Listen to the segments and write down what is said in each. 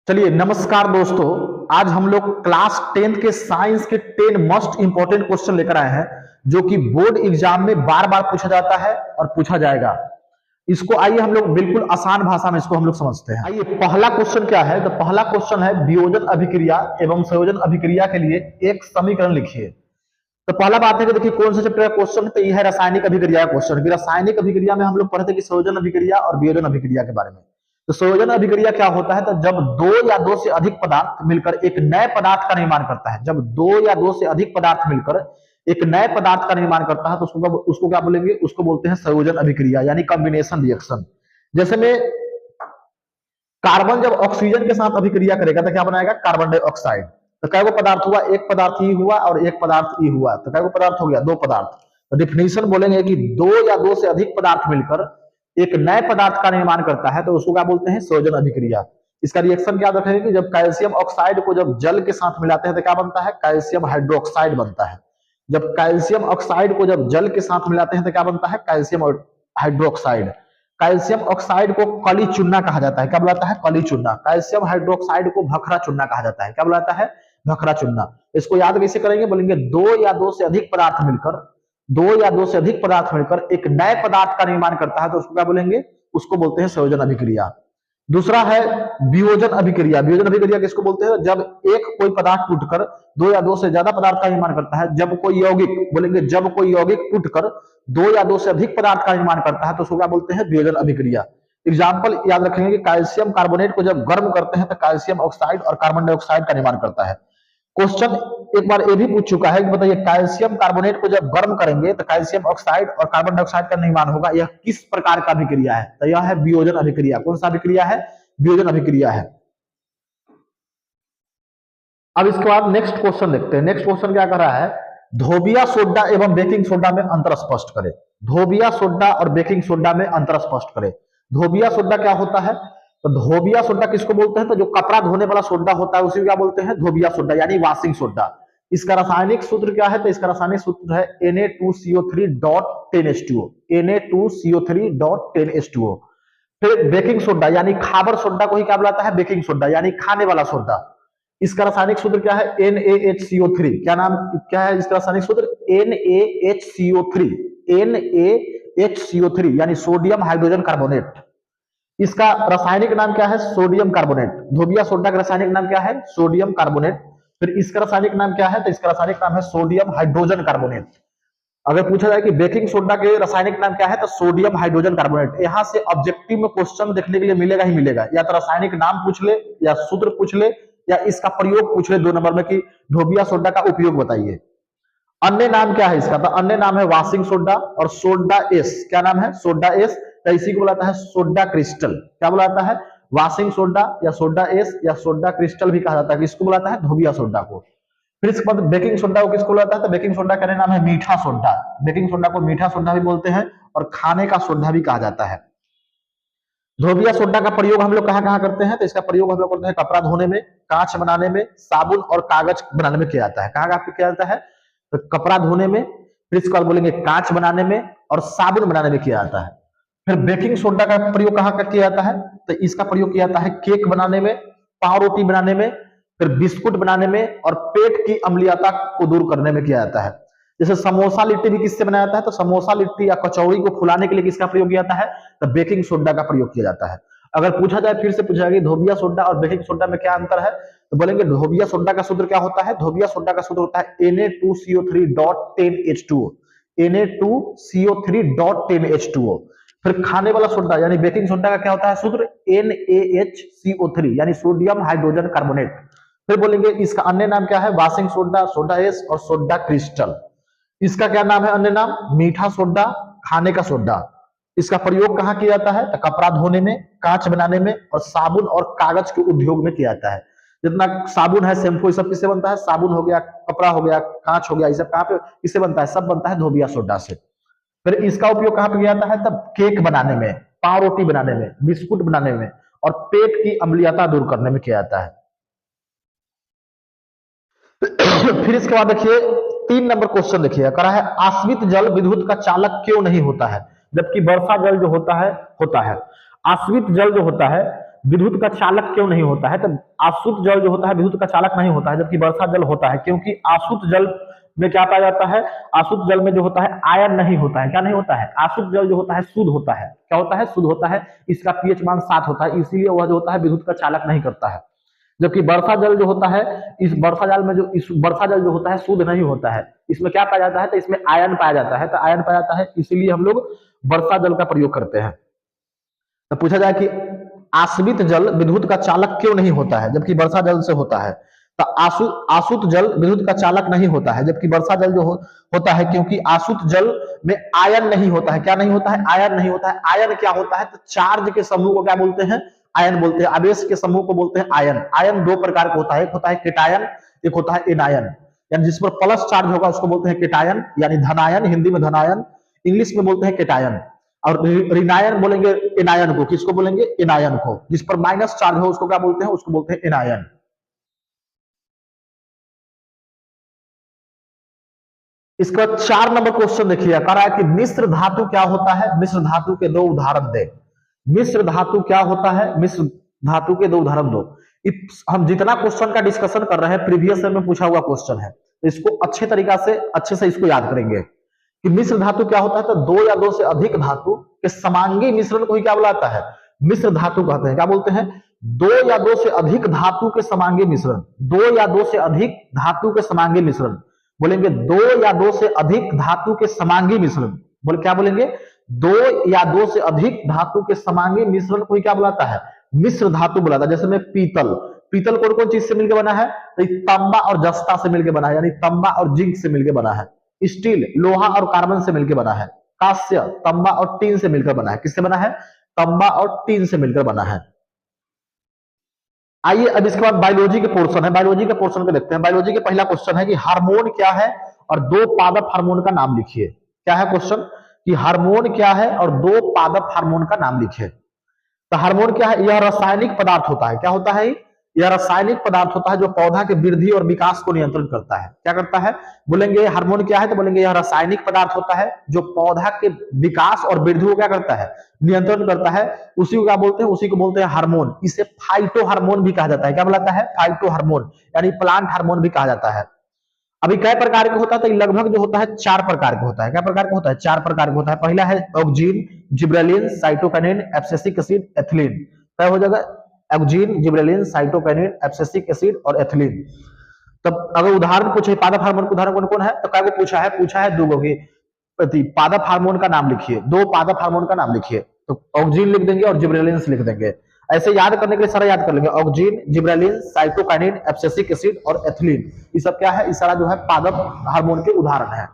चलिए नमस्कार दोस्तों। आज हम लोग क्लास 10th के साइंस के 10 मोस्ट इंपॉर्टेंट क्वेश्चन लेकर आए हैं जो कि बोर्ड एग्जाम में बार बार पूछा जाता है और पूछा जाएगा। इसको आइए हम लोग बिल्कुल आसान भाषा में इसको हम लोग समझते हैं। आइए पहला क्वेश्चन क्या है। तो पहला क्वेश्चन है वियोजन अभिक्रिया एवं संयोजन अभिक्रिया के लिए एक समीकरण लिखिए। तो पहला बात है कि देखिए कौन से चैप्टर का क्वेश्चन है। तो यह है रासायनिक अभिक्रिया का क्वेश्चन। रासायनिक अभिक्रिया में हम लोग पढ़ते कि संयोजन अभिक्रिया और वियोजन अभिक्रिया के बारे में। तो संयोजन अभिक्रिया क्या होता है। तो जब दो या दो से अधिक पदार्थ मिलकर एक नए पदार्थ का निर्माण करता है, जब दो या दो से अधिक पदार्थ मिलकर एक नए पदार्थ का निर्माण करता है तो उसको क्या बोलेंगे, उसको बोलते हैं संयोजन अभिक्रिया यानी कॉम्बिनेशन रिएक्शन। जैसे में कार्बन जब ऑक्सीजन के साथ अभिक्रिया करेगा तो क्या बनाएगा, कार्बन डाइऑक्साइड। तो कै गो पदार्थ हुआ, एक पदार्थ ई हुआ और एक पदार्थ ई हुआ, तो कै गो पदार्थ हो गया, दो पदार्थ। तो डिफिनेशन बोलेंगे कि दो या दो से अधिक पदार्थ मिलकर एक नए पदार्थ का निर्माण करता है तो उसको क्या बोलते हैं, संयोजन अभिक्रिया। इसका रिएक्शन क्या रखेंगे कि जब कैल्शियम ऑक्साइड को जब जल के साथ मिलाते हैं तो क्या बनता है, कैल्शियम हाइड्रोक्साइड बनता है। जब कैल्शियम ऑक्साइड को जब जल के साथ मिलाते हैं तो क्या बनता है, कैल्शियम हाइड्रोक्साइड। कैल्शियम ऑक्साइड को कली चूना कहा जाता है। क्या बुलाता है, कली चूना। कैल्शियम हाइड्रोक्साइड को भखरा चूना कहा जाता है। क्या बुलाता है, भखरा चूना। इसको याद कैसे करेंगे, बोलेंगे दो या दो से अधिक पदार्थ मिलकर, दो या दो से अधिक पदार्थ मिलकर एक नए पदार्थ का निर्माण करता है तो उसको क्या बोलेंगे, उसको बोलते हैं संयोजन अभिक्रिया। दूसरा है वियोजन अभिक्रिया। वियोजन अभिक्रिया किसको बोलते हैं, जब एक कोई पदार्थ टूटकर दो या दो से ज्यादा पदार्थ का निर्माण करता है। जब कोई यौगिक, बोलेंगे जब कोई यौगिक टूटकर दो या दो से अधिक पदार्थ का निर्माण करता है तो उसको क्या बोलते हैं, वियोजन अभिक्रिया। एग्जाम्पल याद रखेंगे कि कैल्शियम कार्बोनेट को जब गर्म करते हैं तो कैल्शियम ऑक्साइड और कार्बन डाइऑक्साइड का निर्माण करता है। क्वेश्चन एक बार ये भी पूछ चुका है कि बताइए कैल्शियम कार्बोनेट को जब गर्म करेंगे तो कैल्शियम ऑक्साइड और कार्बन डाइऑक्साइड का निर्माण होगा। यह किस प्रकार का अभिक्रिया है, तो यह है वियोजन अभिक्रिया। कौन सा अभिक्रिया है, वियोजन अभिक्रिया है। अब इसके बाद नेक्स्ट क्वेश्चन देखते हैं। नेक्स्ट क्वेश्चन क्या कर रहा है, धोबिया सोडा एवं बेकिंग सोडा में अंतर स्पष्ट करें। धोबिया सोडा और बेकिंग सोडा में अंतर स्पष्ट करें। धोबिया सोडा क्या होता है, तो धोबिया सोडा किसको बोलते हैं, तो जो कपड़ा धोने वाला सोडा होता है उसी को क्या बोलते हैं, धोबिया सोडा यानी वॉशिंग सोडा। इसका रासायनिक सूत्र क्या है, तो इसका रासायनिक सूत्र है Na2CO3.10H2O। Na2CO3.10H2O। फिर बेकिंग सोडा यानी खाबर सोडा को ही क्या बुलाता है, बेकिंग सोडा यानी खाने वाला सोडा। इसका रासायनिक सूत्र क्या है, NaHCO3। क्या नाम, क्या है इसका रासायनिक सूत्र, NaHCO3। NaHCO3 यानी सोडियम हाइड्रोजन कार्बोनेट। इसका रासायनिक नाम क्या है, सोडियम कार्बोनेट। धोबिया सोडा का रासायनिक नाम क्या है, सोडियम कार्बोनेट। फिर इसका रासायनिक नाम क्या है, तो इसका रासायनिक नाम है सोडियम हाइड्रोजन कार्बोनेट। अगर पूछा जाए कि बेकिंग सोडा के रासायनिक नाम क्या है, तो सोडियम हाइड्रोजन कार्बोनेट। यहां से ऑब्जेक्टिव में क्वेश्चन देखने के लिए मिलेगा ही मिलेगा, या तो रासायनिक नाम पूछ ले या सूत्र पूछ ले या इसका प्रयोग पूछ ले 2 नंबर में कि धोबिया सोडा का उपयोग बताइए। अन्य नाम क्या है इसका, तो अन्य नाम है वॉशिंग सोडा और सोडा एस। क्या नाम है, सोडा एस। तो इसी को बुलाता है सोडा क्रिस्टल। क्या बुलाता है, वॉशिंग सोडा या सोडा एस या सोडा क्रिस्टल भी कहा जाता है। इसको बुलाता है धोबिया सोडा को। फिर इसके बाद बेकिंग सोडा को किसको बुलाता है, तो बेकिंग सोडा का नाम है मीठा सोडा। बेकिंग सोडा को मीठा सोडा भी बोलते हैं और खाने का सोडा भी कहा जाता है। धोबिया सोडा का प्रयोग हम लोग कहाँ कहाँ करते हैं, तो इसका प्रयोग हम लोग करते हैं कपड़ा धोने में, कांच बनाने में, साबुन और कागज बनाने में किया जाता है। कहाँ कहाँ किया जाता है, तो कपड़ा धोने में, फिर इसके बाद बोलेंगे कांच बनाने में और साबुन बनाने में किया जाता है। फिर बेकिंग सोडा का प्रयोग कहाँ का किया जाता है, तो इसका प्रयोग किया जाता है केक बनाने में, पाव रोटी बनाने में, फिर बिस्कुट बनाने में और पेट की अम्लीयता को दूर करने में किया जाता है। जैसे समोसा लिट्टी भी किससे बनाया जाता है, तो समोसा लिट्टी या कचौड़ी को फुलाने के लिए किसका प्रयोग किया जाता है, तो बेकिंग सोडा का प्रयोग किया जाता है। अगर पूछा जाए, फिर से पूछा जाए कि धोबिया सोडा और बेकिंग सोडा में क्या अंतर है, तो बोलेंगे धोबिया सोडा का सूत्र क्या होता है, धोबिया सोडा का सूत्र होता है Na2CO3.10H2O। Na2CO3.10H2O। फिर खाने वाला सोडा यानी बेकिंग सोडा का क्या होता है सूत्र, NaHCO3 यानी सोडियम हाइड्रोजन कार्बोनेट। फिर बोलेंगे इसका अन्य नाम क्या है, वॉशिंग सोडा, सोडा एस और सोडा क्रिस्टल। इसका क्या नाम है, अन्य नाम मीठा सोडा, खाने का सोडा। इसका प्रयोग कहाँ किया जाता है, तो कपड़ा धोने में, कांच बनाने में और साबुन और कागज के उद्योग में किया जाता है। जितना साबुन है, शैम्पू, सब किससे बनता है, साबुन हो गया, कपड़ा हो गया, कांच हो गया, ये सब कहाँ पे किससे बनता है, सब बनता है धोबिया सोडा से। फिर इसका उपयोग कहाँ पे किया जाता है, तब केक बनाने में, पाव रोटी बनाने में, बिस्कुट बनाने में और पेट की अम्लीयता दूर करने में किया जाता है। फिर इसके बाद देखिए 3 नंबर क्वेश्चन देखिए, कह रहा है आश्रित जल विद्युत का चालक क्यों नहीं होता है, जबकि वर्षा जल जो होता है। आश्रित जल जो होता है विद्युत का चालक क्यों नहीं होता है? तो आसुत जल जो होता है विद्युत का चालक नहीं होता है, जबकि वर्षा जल होता है, क्योंकि आसुत जल में क्या पाया जाता है? आसुत जल में जो होता है आयन नहीं होता है। क्या नहीं होता है? आसुत जल जो होता है शुद्ध होता है। क्या होता है? शुद्ध होता है। इसका पीएच मान 7 होता है, इसीलिए वह जो होता है विद्युत का चालक नहीं करता है। जबकि वर्षा जल जो होता है, इस वर्षा जल में जो इस वर्षा जल जो होता है शुद्ध नहीं होता है। इसमें क्या पाया जाता है? तो इसमें आयन पाया जाता है। तो आयन पाया जाता है, इसीलिए हम लोग वर्षा जल का प्रयोग करते हैं। तो पूछा जाए कि आश्रित जल विद्युत का चालक क्यों नहीं होता है, जबकि वर्षा जल से होता है? तो आसुत जल विद्युत का चालक नहीं होता है, जबकि वर्षा जल जो होता है, क्योंकि आसुत जल में आयन नहीं होता है। क्या नहीं होता है? आयन नहीं होता है। आयन क्या होता है? तो चार्ज के समूह को क्या बोलते हैं? आयन बोलते हैं। आवेश के समूह को बोलते हैं आयन। आयन दो प्रकार का होता है, एक होता है केटायन, एक होता है एनायन। यानी जिस पर प्लस चार्ज होगा उसको बोलते हैं केटायन, यानी धनायन, हिंदी में धनायन, इंग्लिश में बोलते हैं केटायन। और ऋणायन बोलेंगे एनायन को। किसको बोलेंगे? एनायन को। जिस पर माइनस चार्ज हो उसको क्या बोलते हैं? उसको बोलते हैं एनायन। इसके बाद 4 नंबर क्वेश्चन देखिए, कह रहा है कि मिश्र धातु क्या होता है? मिश्र धातु के 2 उदाहरण दे। मिश्र धातु क्या होता है? मिश्र धातु के 2 उदाहरण दो। हम जितना क्वेश्चन का डिस्कशन कर रहे हैं प्रीवियस ईयर में पूछा हुआ क्वेश्चन है, तो इसको अच्छे से इसको याद करेंगे कि मिश्र धातु क्या होता है। तो 2 या 2 से अधिक धातु के समांगी मिश्रण को ही क्या बुलाता है? मिश्र धातु कहते हैं। क्या बोलते हैं? 2 या 2 से अधिक धातु के समांगी मिश्रण। 2 या 2 से अधिक धातु के समांगी मिश्रण बोलेंगे। 2 या 2 से अधिक धातु के समांगी मिश्रण बोले क्या बोलेंगे? 2 या 2 से अधिक धातु के समांगी मिश्रण को ही क्या बुलाता है? मिश्र धातु बुलाता है। जैसे में पीतल, पीतल कौन कौन चीज से मिलकर बना है? तो तांबा और जस्ता से मिलकर बना है, यानी तांबा और जिंक से मिलकर बना है। स्टील लोहा और कार्बन से मिलकर बना है। कांस्य तांबा और टीन से मिलकर बना है। किससे बना है? तांबा और टीन से मिलकर बना है। आइए अब इसके बाद बायोलॉजी के पोर्शन है। बायोलॉजी के पोर्शन को देखते हैं। बायोलॉजी के पहला क्वेश्चन है कि हार्मोन क्या है और 2 पादप हार्मोन का नाम लिखिए। क्या है क्वेश्चन? कि हार्मोन क्या है और 2 पादप हार्मोन का नाम लिखिए। तो हार्मोन क्या है? यह रासायनिक पदार्थ होता है। क्या होता है? यह रासायनिक पदार्थ होता है जो पौधा के वृद्धि और विकास को नियंत्रित करता है। क्या करता है? बोलेंगे हार्मोन क्या है? तो बोलेंगे यह रासायनिक पदार्थ होता है जो पौधा के विकास और वृद्धि को क्या करता है? नियंत्रण करता है। उसी को क्या बोलते हैं? उसी को बोलते हैं हार्मोन। इसे फाइटो हार्मोन भी कहा जाता है। क्या बुलाता है? फाइटो हार्मोन, यानी प्लांट हार्मोन भी कहा जाता है। अभी कई प्रकार का होता है? तो लगभग जो होता है 4 प्रकार का होता है। क्या प्रकार का होता है? 4 प्रकार का होता है। पहला है auxin, gibberellin, cytokinin, abscisic acid, ethylene. क्या हो जाएगा? Auxin, gibberellin, cytokinin, abscisic acid और एथिलीन। तब अगर उदाहरण पूछे पादप हार्मोन का उदाहरण कौन कौन है, तो क्या को पूछा है? पूछा है 2 की पादप हार्मोन का नाम लिखिए। 2 पादप हार्मोन का नाम लिखिए। तो ऑक्जीन लिख देंगे और जिब्रेलिन लिख देंगे। ऐसे याद करने के लिए सारा याद कर लेंगे। Auxin, gibberellin, cytokinin, abscisic acid और एथिलीन। ये सब क्या है? इस सारा जो है पादप हार्मोन के उदाहरण है।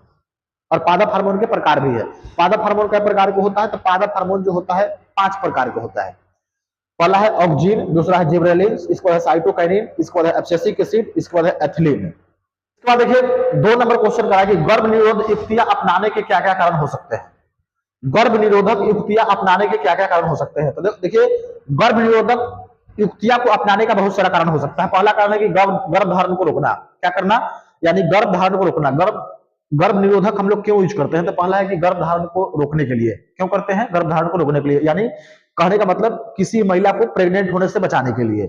और पादप हार्मोन के प्रकार भी है। पादप हार्मोन कई प्रकार का होता है? तो पादप हार्मोन जो होता है 5 प्रकार का होता है। पहला है ऑक्जीन, दूसरा है जिब्रेलिन, इसके बाद है साइटोकाइनिन, इसके बाद है एब्सिसिक एसिड, इसके बाद है एथिलीन। इसके बाद देखिए 2 नंबर क्वेश्चन करा कि गर्भ निरोधक युक्तियां अपनाने के क्या क्या कारण हो सकते हैं? गर्भ निरोधक युक्तियां अपनाने के क्या क्या कारण हो सकते हैं? तो देखिए गर्भ निरोधक युक्तियां को अपनाने का बहुत सारा कारण हो सकता है। पहला कारण है कि गर्भ धारण को रोकना। क्या करना? यानी गर्भ धारण को रोकना। गर्भ निरोधक हम लोग क्यों यूज करते हैं? तो पहला है कि गर्भ धारण को रोकने के लिए। क्यों करते हैं? गर्भ धारण को रोकने के लिए, यानी कहने का मतलब किसी महिला को प्रेग्नेंट होने से बचाने के लिए।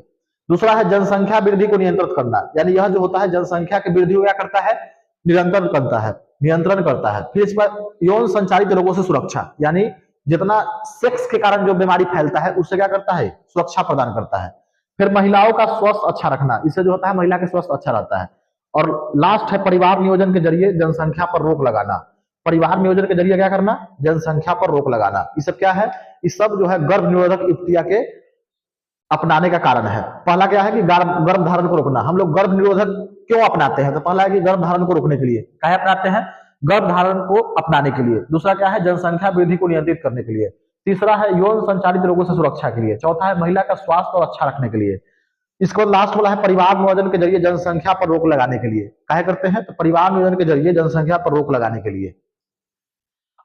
दूसरा है जनसंख्या वृद्धि को नियंत्रित करना, यानी यह जो होता है जनसंख्या की वृद्धि को क्या करता है? निरंतर करता है, नियंत्रण करता है। फिर इस पर यौन संचारित रोगों से सुरक्षा, यानी जितना सेक्स के कारण जो बीमारी फैलता है उससे क्या करता है? सुरक्षा प्रदान करता है। फिर महिलाओं का स्वास्थ्य अच्छा रखना, इससे जो होता है महिला का स्वास्थ्य अच्छा रहता है। और लास्ट है परिवार नियोजन के जरिए जनसंख्या पर रोक लगाना। परिवार नियोजन के जरिए क्या करना? जनसंख्या पर रोक लगाना। ये सब क्या है? ये सब जो है गर्भ निरोधक युक्तियां के अपनाने का कारण है। पहला क्या है कि गर्भ धारण को रोकना। हम लोग गर्भ निरोधक क्यों अपनाते हैं? तो पहला है कि गर्भ धारण को रोकने के लिए। क्या अपनाते हैं? गर्भ धारण को अपनाने के लिए। दूसरा क्या है? जनसंख्या वृद्धि को नियंत्रित करने के लिए। तीसरा है यौन संचारित रोगों से सुरक्षा के लिए। चौथा है महिला का स्वास्थ्य और अच्छा रखने के लिए। इसके बाद लास्ट वाला है परिवार नियोजन के जरिए जनसंख्या पर रोक लगाने के लिए। क्या करते हैं? तो परिवार नियोजन के जरिए जनसंख्या पर रोक लगाने के लिए।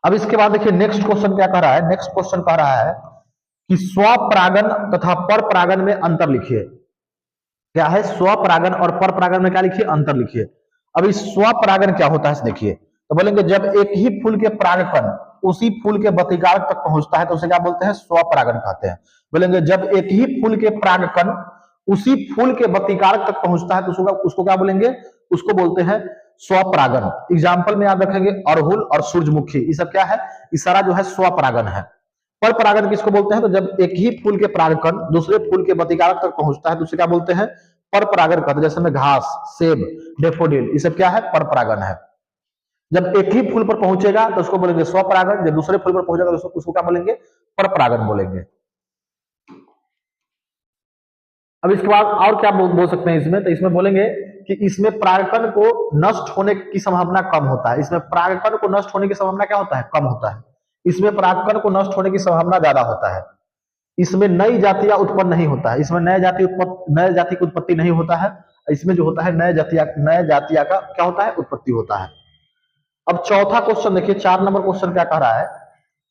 अब इसके बाद देखिए नेक्स्ट क्वेश्चन क्या कह रहा है? नेक्स्ट क्वेश्चन कह रहा है कि स्वपरागन तथा परपरागन में अंतर लिखिए। क्या है? स्वपरागन और परपरागन में क्या लिखिए? अंतर लिखिए। अब इस स्वपरागन क्या होता है देखिए। तो बोलेंगे जब एक ही फूल के परागकण उसी फूल के बतिकारक तक पहुंचता है तो उसे क्या बोलते हैं? स्वपरागण कहते हैं। बोलेंगे जब एक ही फूल के परागकण उसी फूल के बतिकारक तक पहुंचता है तो उसको क्या बोलेंगे? उसको बोलते हैं स्वपरागण। एग्जाम्पल में याद रखेंगे अड़हुल और सूरजमुखी, ये सब क्या है? ये सारा जो है स्वपरागण है। पर परागण किसको बोलते हैं? तो जब एक ही फूल के परागकण दूसरे फूल के बतिकारक तक पहुंचता है तो उसे क्या बोलते हैं? पर परागण कहते हैं। जैसे में घास, सेब, डेफोडिल, ये सब क्या है? पर परागण है। जब एक ही फूल पर पहुंचेगा तो उसको बोलेंगे स्वपरागण, जब दूसरे फूल पर पहुंचेगा तो उसको क्या बोलेंगे? पर परागण बोलेंगे। अब इसके बाद और क्या बोल सकते हैं इसमें? तो इसमें बोलेंगे कि इसमें परागकण को नष्ट होने की संभावना कम होता है। इसमें परागकण को नष्ट होने की संभावना क्या होता है? कम होता है। इसमें परागकण को नष्ट होने की संभावना ज्यादा होता है। इसमें नई जातियां उत्पन्न नहीं होता है। इसमें नए जाति की उत्पत्ति नहीं होता है। इसमें जो होता है नए जातिया का क्या होता है? उत्पत्ति होता है। अब चौथा क्वेश्चन देखिए, 4 नंबर क्वेश्चन क्या कह रहा है?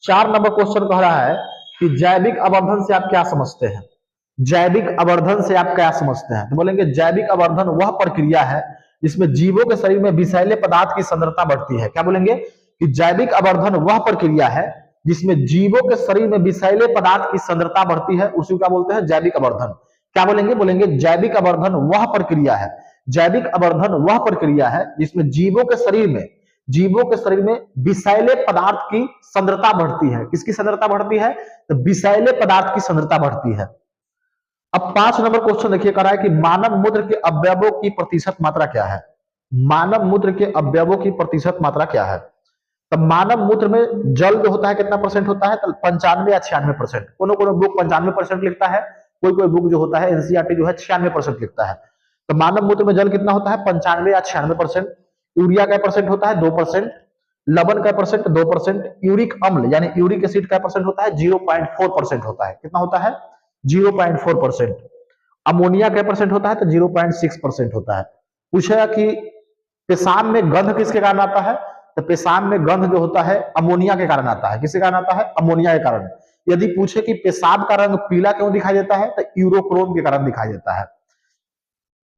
4 नंबर क्वेश्चन कह रहा है कि जैविक आवर्धन से आप क्या समझते हैं? जैविक आवर्धन से आप क्या समझते हैं? तो बोलेंगे जैविक आवर्धन वह प्रक्रिया है जिसमें जीवों के शरीर में विषैले पदार्थ की सांद्रता बढ़ती है। क्या बोलेंगे? कि जैविक आवर्धन वह प्रक्रिया है जिसमें जीवों के शरीर में विषैले पदार्थ की सांद्रता बढ़ती है, उसी को क्या बोलते हैं? जैविक आवर्धन। क्या बोलेंगे? बोलेंगे जैविक आवर्धन वह प्रक्रिया है, जैविक आवर्धन वह प्रक्रिया है जिसमें जीवों के शरीर में विषैले पदार्थ की सांद्रता बढ़ती है। किसकी सांद्रता बढ़ती है? तो विषैले पदार्थ की सांद्रता बढ़ती है। अब 5 नंबर क्वेश्चन देखिए, कह रहा है कि मानव मूत्र के अवयवों की प्रतिशत मात्रा क्या है? मानव मूत्र के अवयवों की प्रतिशत मात्रा क्या है? तब मानव मूत्र में जल जो होता है कितना परसेंट होता है? तो 95 या 96%। कोनो बुक 95% लिखता है, कोई बुक जो होता है एनसीईआरटी जो है 96% लिखता है। तो मानव मूत्र में जल कितना होता है? 95 या 96%। यूरिया का परसेंट होता है? 2%। लवण का परसेंट 2%। यूरिक अम्ल यानी यूरिक एसिड का परसेंट होता है 0.4% होता है। कितना होता है? 0.4%। अमोनिया का परसेंट होता है? तो 0.6% होता है। पूछेगा कि पेशाब में गंध किसके कारण आता है? तो पेशाब में गंध जो होता है अमोनिया के कारण आता है। किसके कारण आता है? अमोनिया के कारण। यदि पूछे कि पेशाब का रंग पीला क्यों दिखाई देता है? तो यूरोक्रोम के कारण दिखाई देता है।